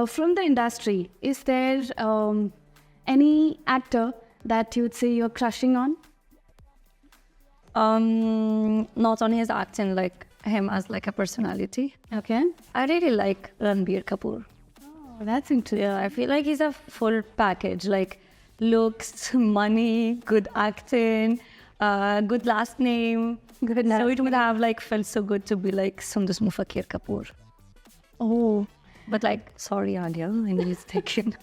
From the industry, is there any actor that you'd say you're crushing on? Not on his acting, like him as like a personality. Okay. I really like Ranbir Kapoor. Oh, that's interesting. Yeah, I feel like he's a full package, like looks, money, good acting, good last name. Good So it would have like felt so good to be like Soundous Moufakir Kapoor. Oh. But like, sorry, Alia, I know it's taken.